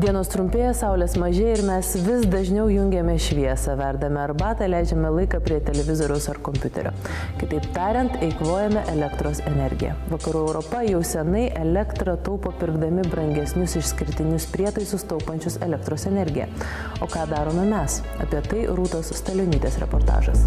Dienos trumpėja, saulės mažėja ir mes vis dažniau jungiame šviesą, verdame arbatą, leidžiame laiką prie televizoriaus ar kompiuterio. Kitaip tariant, eikvojame elektros energiją. Vakarų Europa jau senai elektrą taupo pirkdami brangesnius išskirtinius prietaisus taupančius elektros energiją. O ką darome mes? Apie tai Rūtos Stalionytės reportažas.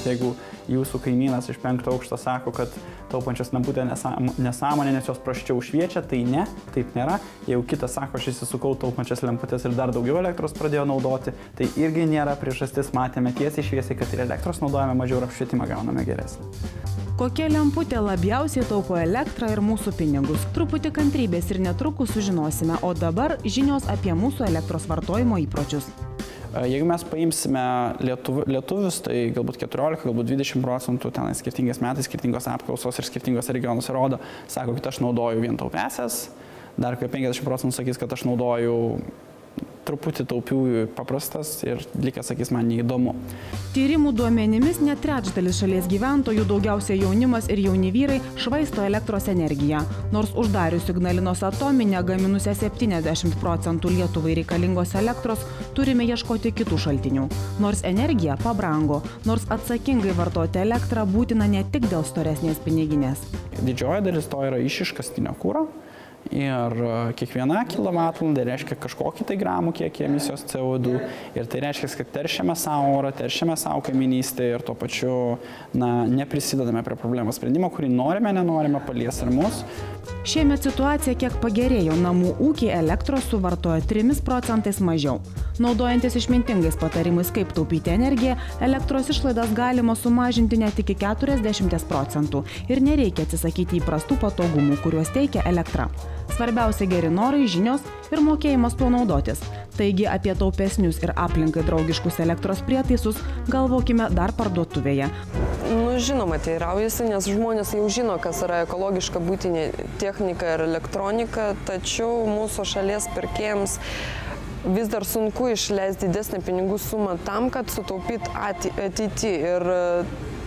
Jeigu jūsų kaimynas iš 5 aukšto sako, kad taupančios lemputė nesąmonė, nes jos prasčiau šviečia, tai ne, taip nėra. Jeigu kitas sako, aš įsisukau taupančias lemputės ir dar daugiau elektros pradėjo naudoti, tai irgi nėra priežastis, matėme tiesiai šviesiai, kad ir elektros naudojame mažiau ir apšvietimą gauname geresnį. Kokia lemputė labiausiai taupo elektrą ir mūsų pinigus? Truputį kantrybės ir netrukus sužinosime, o dabar žinios apie mūsų elektros vartojimo įpročius. Jeigu mes paimsime lietuvius, tai galbūt 14, galbūt 20% tenai skirtingais metais, skirtingos apklausos ir skirtingose regionuose rodo, sako, kad aš naudoju vien taupiasias, dar 50% sakys, kad aš naudoju truputį taupiųjų paprastas ir likę sakys, man neįdomu. Tyrimų duomenimis net trečdalis šalies gyventojų, daugiausia jaunimas ir jauni vyrai, švaisto elektros energiją. Nors uždarius Ignalinos atominę, gaminusią 70% Lietuvai reikalingos elektros, turime ieškoti kitų šaltinių. Nors energija pabrango, nors atsakingai vartoti elektrą būtina ne tik dėl storesnės piniginės. Didžioji dalis to yra iš iškastinio kuro. Ir kiekviena kilovatvalandė reiškia kažkokį tai gramų kiekį emisijos CO2 ir tai reiškia, kad teršiame savo orą, teršiame savo kaiminystę ir tuo pačiu neprisidedame prie problemos sprendimo, kurį norime, nenorime, palies ir mus. Šiemet situacija kiek pagerėjo, namų ūkiai elektros suvartoja 3% mažiau. Naudojantis išmintingais patarimais, kaip taupyti energiją, elektros išlaidas galima sumažinti net iki 40% ir nereikia atsisakyti įprastų patogumų, kuriuos teikia elektra. Svarbiausia geri norai, žinios ir mokėjimas tuo naudotis. Taigi apie taupesnius ir aplinkai draugiškus elektros prietaisus galvokime dar parduotuvėje. Žinoma, teiraujasi, nes žmonės jau žino, kas yra ekologiška buitinė technika ir elektronika, tačiau mūsų šalies pirkėjams vis dar sunku išleisti didesnę pinigų sumą tam, kad sutaupyt ateitį. Ir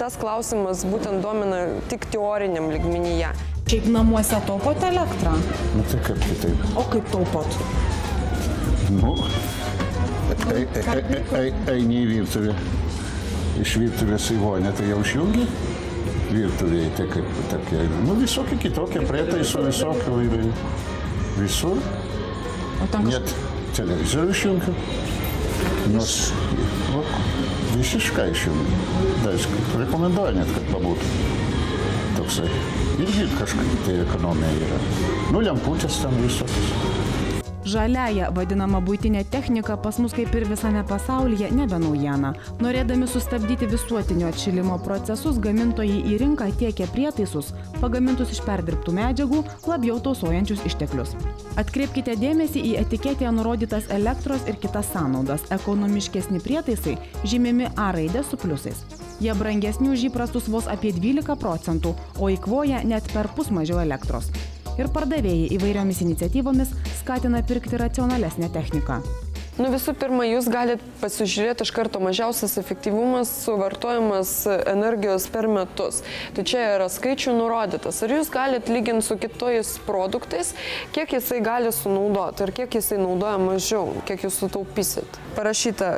tas klausimas būtent domina tik teoriniam lygmenyje. Šiaip namuose taupot elektrą? Nu tai kaip kitaip. O kaip taupot? Nu, eini į virtuvę. Iš virtuvės į vonę, tai jau išjungi virtuvėje, tai kaip tokie, nu visokie kitokie prietaisų, visokių ir visur. Net televizorių išjungiu, nors visiškai išjungiu. Rekomenduoju net, kad pabūtų toksai. Irgi kažkaip tai ekonomija yra. Nu, lemputės tam visokios. Žaliąja vadinama buitinė technika pas mus kaip ir visame pasaulyje nebe naujiena. Norėdami sustabdyti visuotinio atšilimo procesus, gamintojai į rinką tiekia prietaisus, pagamintus iš perdirbtų medžiagų, labiau tausojančius išteklius. Atkreipkite dėmesį į etiketėje nurodytas elektros ir kitas sąnaudas. Ekonomiškesni prietaisai žymimi A raidė su pliusais. Jie brangesni už įprastus vos apie 12%, o eikvoja net perpus mažiau elektros. Ir pardavėjai įvairiomis iniciatyvomis skatina pirkti racionalesnę techniką. Visų pirma, jūs galite pasižiūrėti iš karto mažiausias efektyvumas suvartojamas energijos per metus. Tai čia yra skaičių nurodytas. Ir jūs galite lyginti su kitais produktais, kiek jisai gali sunaudoti ir kiek jisai naudoja mažiau, kiek jūs sutaupysit. Parašyta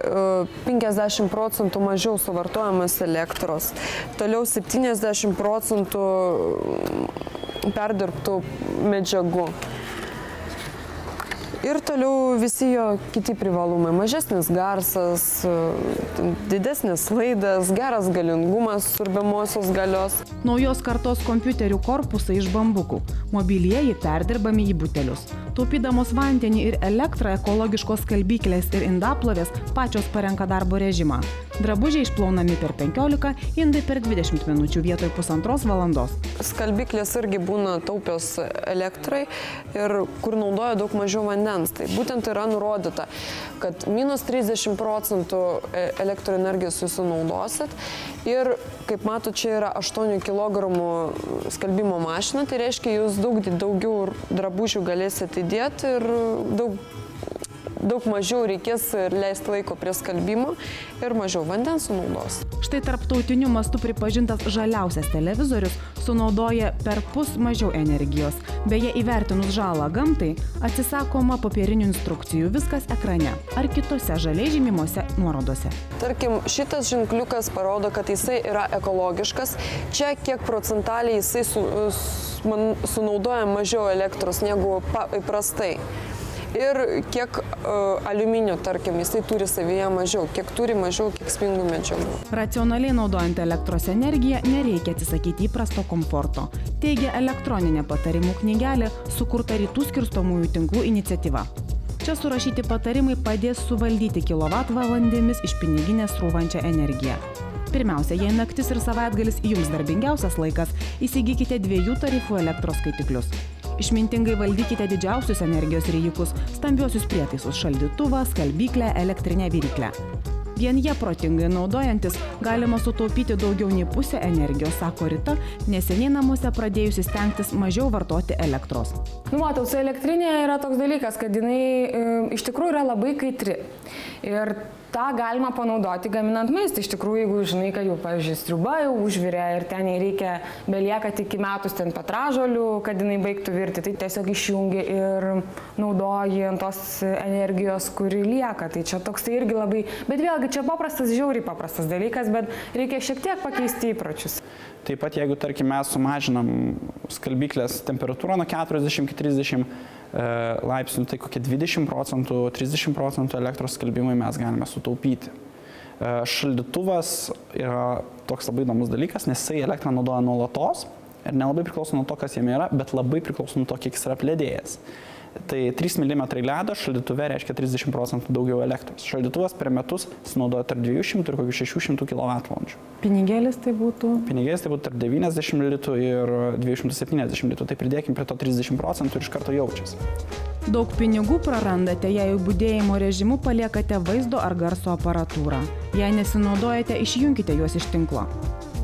50% mažiau suvartojamas elektros, toliau 70% perdirbtų medžiagų. Ir toliau visi jo kiti privalumai. Mažesnis garsas, didesnis laidas, geras galingumas siurbiamosios galios. Naujos kartos kompiuterių korpusai iš bambukų. Mobilieji perdirbami į butelius. Taupydamos vandenį ir elektrą, ekologiškos skalbyklės ir indaplovės pačios parenka darbo režimą. Drabužiai išplaunami per 15, indai per 20 minučių vietoj 1,5 valandos. Skalbyklės irgi būna taupios elektrai ir kur naudoja daug mažiau vandens. Tai būtent yra nurodyta, kad minus 30% elektroenergijos jūs sunaudosit. Ir kaip matot, čia yra 8 kg skalbimo mašina, tai reiškia, jūs daugiau drabužių galėsite įdėti ir daug mažiau reikės leisti laiko prie skalbimo ir mažiau vandens sunaudos. Štai tarptautiniu mastu pripažintas žaliausias televizorius sunaudoja perpus mažiau energijos. Beje, įvertinus žalą gamtai, atsisakoma popierinių instrukcijų, viskas ekrane ar kitose žaliai žymimuose nuorodose. Tarkim, šitas ženkliukas parodo, kad jisai yra ekologiškas. Čia kiek procentaliai jisai sunaudoja mažiau elektros negu įprastai. Ir kiek aliuminio, tarkim, jisai turi savyje mažiau, kiek turi mažiau kenksmingų medžiagų. Racionaliai naudojant elektros energiją nereikia atsisakyti įprasto komforto, teigia elektroninė patarimų knygelė, sukurta Rytų skirstomųjų tinklų iniciatyva. Čia surašyti patarimai padės suvaldyti kilovatvalandėmis iš piniginės srūvančią energiją. Pirmiausia, jei naktis ir savaitgalis jums darbingiausias laikas, įsigykite 2 tarifų elektros skaitiklius. Išmintingai valdykite didžiausius energijos rijikus, stambiuosius prietaisus, šaldytuvą, skalbyklę, elektrinę viryklę. Vien jie protingai naudojantis galima sutaupyti daugiau nei pusę energijos, sako Rita, neseniai namuose pradėjusi stengtis mažiau vartoti elektros. Matau, su elektrinė yra toks dalykas, kad jinai iš tikrųjų yra labai kaitri. Ir tą galima panaudoti gaminant maistą. Iš tikrųjų, jeigu žinai, kad jau, pavyzdžiui, sriuba jau užvirė ir ten reikia belieka tik į metus ten petražolių, kad jinai baigtų virti, tai tiesiog išjungi ir naudoji ant tos energijos, kuri lieka. Tai čia toks tai irgi labai, bet vėlgi čia paprastas, žiauriai paprastas dalykas, bet reikia šiek tiek pakeisti įpročius. Taip pat, jeigu, tarkim, mes sumažinam skalbyklės temperatūrą nuo 40 iki 30 laipsnių, tai kokie 20%, 30% elektros skalbimui mes galime sutaupyti. Šaldytuvas yra toks labai įdomus dalykas, nes jisai elektrą naudoja nuolatos ir nelabai priklauso nuo to, kas jame yra, bet labai priklauso nuo to, kiek jis yra apledėjęs. Tai 3 mm ledo šaldytuve reiškia 30% daugiau elektros. Šaldytuvas per metus sunaudoja tarp 200 ir kokių 600 kWh. Pinigėlis tai būtų? Pinigėlis tai būtų tarp 90 litų ir 270 litų. Tai pridėkim prie to 30% ir iš karto jaučiasi. Daug pinigų prarandate, jei budėjimo režimu paliekate vaizdo ar garso aparatūrą. Jei nesinaudojate, išjunkite juos iš tinklo.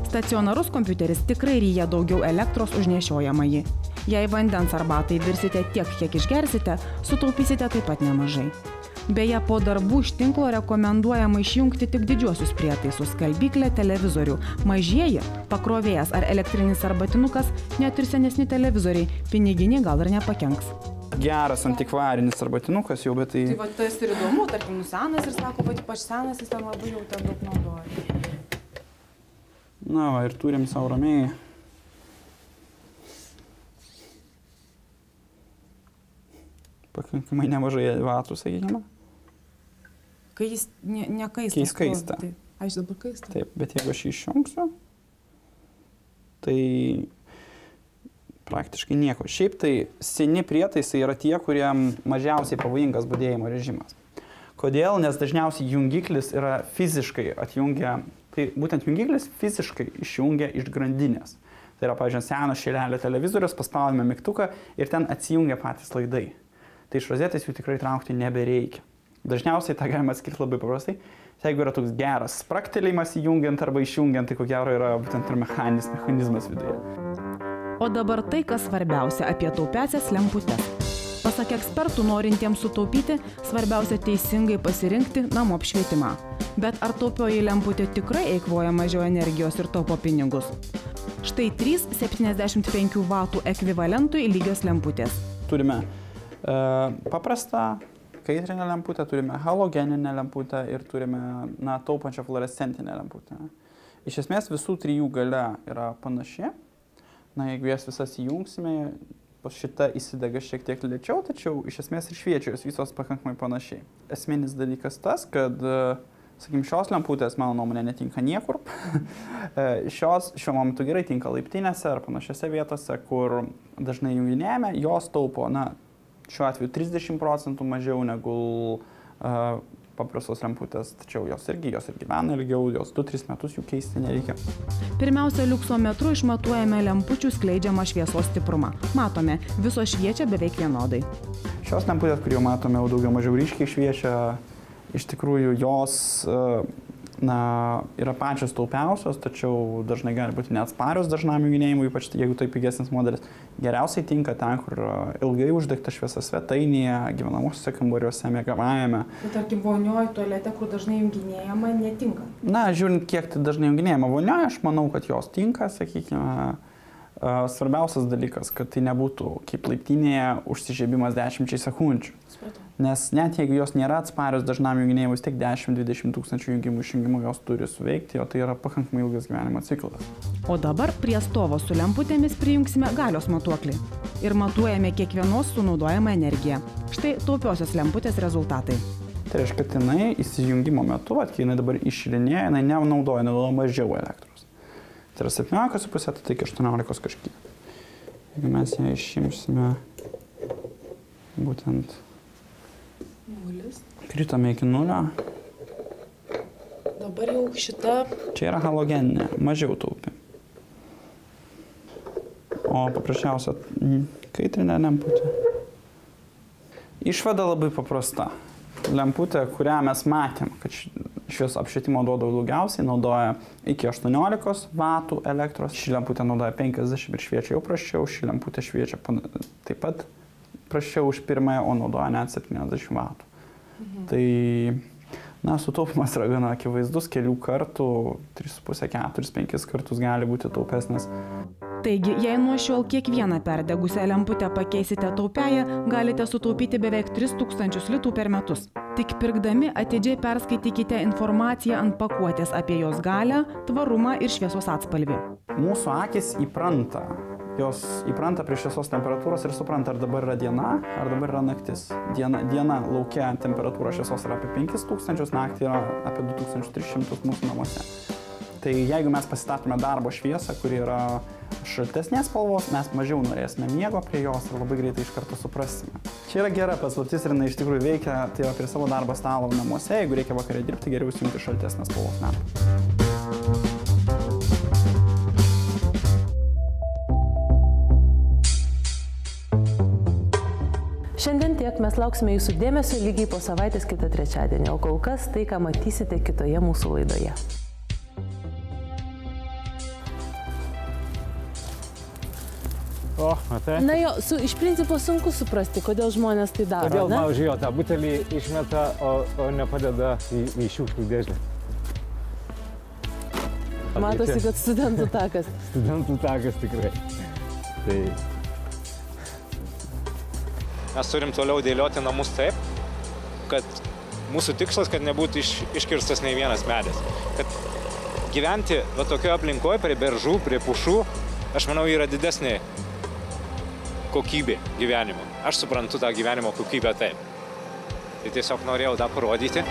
Stacionarus kompiuteris tikrai ryja daugiau elektros už nešiojamąjį. Jei vandens arbatai virsite tiek, kiek išgersite, sutaupysite taip pat nemažai. Beje, po darbų iš tinklo rekomenduojama išjungti tik didžiuosius prietaisus – skalbyklę, televizorių. Mažieji, pakrovėjas ar elektrinis arbatinukas, net ir senesni televizoriai, piniginį gal ir nepakenks. Geras antikvarinis arbatinukas jau, bet tai... Tai va, tas ir įdomu, tarkim, senas ir sako, kad ypač senas jis ten labai jau ten daug naudoja. Na va, ir turim savo ramiai. Pakankamai nemažai vatų, sakykime. Kai jis nekaista. Kai jis kaista. Aš dabar kaista. Taip, bet jeigu aš jį išjungsiu, tai praktiškai nieko. Šiaip tai seni prietaisai yra tie, kurie mažiausiai pavojingas budėjimo režimas. Kodėl? Nes dažniausiai jungiklis yra fiziškai atjungia, tai būtent jungiklis fiziškai išjungia iš grandinės. Tai yra, pavyzdžiui, senas šilelio televizorius, paspaudėme mygtuką ir ten atsijungia patys laidai. Tai iš rozetės jų tikrai traukti nebereikia. Dažniausiai tą galima atskirti labai paprastai. Jeigu yra toks geras spraktelėjimas įjungiant arba išjungiant, tai ko gero yra būtent ir mechanizmas viduje. O dabar tai, kas svarbiausia apie taupiąsias lemputes. Pasak ekspertų, norintiems sutaupyti, svarbiausia teisingai pasirinkti namų apšvietimą. Bet ar taupioji lemputė tikrai eikvoja mažiau energijos ir taupo pinigus? Štai 3 75 W ekvivalentui lygios lemputės. Turime paprastą kaitrinę lemputę, turime halogeninę lemputę ir turime taupančią fluorescentinę lemputę. Iš esmės visų trijų galia yra panaši. Jeigu jas visas įjungsime, šita įsidega šiek tiek lėčiau, tačiau iš esmės ir šviečia jos visos pakankamai panašiai. Esminis dalykas tas, kad sakykime, šios lemputės, mano nuomonė, netinka niekur. Šiuo momentu gerai tinka laiptinėse ar panašiose vietose, kur dažnai junginėjame, jos taupo, šiuo atveju 30% mažiau negu paprastos lemputės, tačiau jos ir gyvena ilgiau, jos 2-3 metus jų keisti nereikia. Pirmiausia, liuksometru išmatuojame lempučių skleidžiamą šviesos stiprumą. Matome, visos šviečia beveik vienodai. Šios lemputės, kur jau matome, jau daugiau mažiau ryškiai šviečia, iš tikrųjų jos yra pačios taupiausios, tačiau dažnai gali būti neatsparios dažnam junginėjimui, ypač jeigu tai pigesnis modelis. Geriausiai tinka ten, kur ilgai uždegta šviesa svetainėje, gyvenamosiuose kambariuose, miegamajame. Bet tarkim, vonioje tualete, kur dažnai junginėjama, netinka? Na, žiūrint, kiek tai dažnai junginėjama vonioje, aš manau, kad jos tinka, sakykime. Svarbiausias dalykas, kad tai nebūtų kaip laiptinėje užsižiebimas 10 sekundžių. Nes net jeigu jos nėra atsparios dažnam junginėjimui, vis tiek 10-20 tūkstančių jungimų išjungimų jos turi suveikti, o tai yra pakankamai ilgas gyvenimo ciklas. O dabar prie stovo su lemputėmis prijungsime galios matuoklį ir matuojame kiekvienos sunaudojamą energiją. Štai taupiosios lemputės rezultatai. Tai reiškia, kad jinai įsijungimo metu, kai jinai dabar iššilinėja, jinai nenaudoja mažiau elektros. Tai yra 17,5, tai iki 18 kažkiek. Jeigu mes ją išimsime, būtent kritame iki 0. Dabar jau šita... Čia yra halogeninė, mažiau taupi. O paprasčiausia kaitrinė lemputė. Išvada labai paprasta. Lemputė, kurią mes matėm, kad šios apšvietimo duoda daugiausiai, naudoja iki 18 vatų elektros. Ši lemputė naudoja 50 ir šviečia jau prasčiau, ši lemputė šviečia taip pat prasčiau už pirmąją, o naudoja net 70 vatų. Tai, sutaupimas yra gana akivaizdus, kelių kartų, 3,5, 4, 5 kartus gali būti taupesnis. Taigi, jei nuo šiol kiekvieną perdegusią lemputę pakeisite taupiąją, galite sutaupyti beveik 3000 litų per metus. Tik pirkdami atidžiai perskaitykite informaciją ant pakuotės apie jos galią, tvarumą ir šviesos atspalvį. Mūsų akis įpranta. Jos įpranta prie šviesos temperatūros ir supranta, ar dabar yra diena, ar dabar yra naktis. Diena lauke temperatūra šviesos yra apie 5000, naktį yra apie 2300 mūsų namuose. Tai jeigu mes pasistatome darbo šviesą, kuri yra šaltesnės spalvos, mes mažiau norėsime miego prie jos ir labai greitai iš karto suprasime. Čia yra gera paslaptis ir jinai iš tikrųjų veikia, tai yra prie savo darbo stalo namuose, jeigu reikia vakare dirbti, geriau įsijungti šaltesnės spalvos lempą. Šiandien tiek, mes lauksime jūsų dėmesio lygiai po savaitės kitą trečiadienį, o kol kas tai, ką matysite kitoje mūsų laidoje. O, matai? Na jo, iš principo sunku suprasti, kodėl žmonės tai daro, kodėl, ne? Pavyzdžiui, tą butelį išmeta, o nepadeda į šiukšlių dėžę. Matosi, kad studentų takas. Studentų takas tikrai. Tai... Mes turim toliau dėlioti namus taip, kad mūsų tikslas, kad nebūtų iškirstas nei vienas medis. Kad gyventi tokioje aplinkoje, prie beržų, prie pušų, aš manau, yra didesnė kokybė gyvenimo. Aš suprantu tą gyvenimo kokybę taip. Tai tiesiog norėjau tą parodyti.